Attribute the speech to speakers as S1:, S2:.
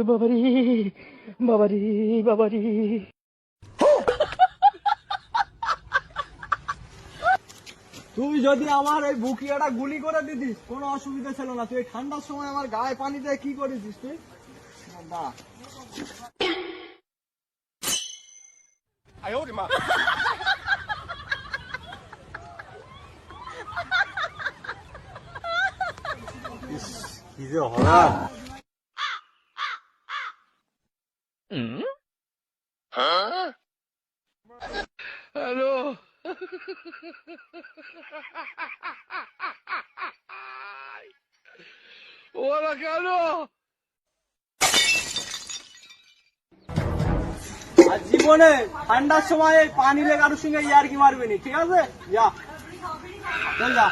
S1: বাবারি বাবারি বাবারি।
S2: তুই যদি আমার এই বুকিয়াটা গুলি করে দিতিস কোনো অসুবিধা ছিল না। তুই এই ঠান্ডার সময় আমার গায়ে পানি দিয়ে কি করেছিস তুই? বাবা কি যে হলা।
S1: হ্যালো, ওরা কেন?
S2: আর জীবনে ঠান্ডার সময় এই পানি লেগে কারোর সঙ্গে ইয়ার কি মারবি নি, ঠিক আছে? যা চল যা।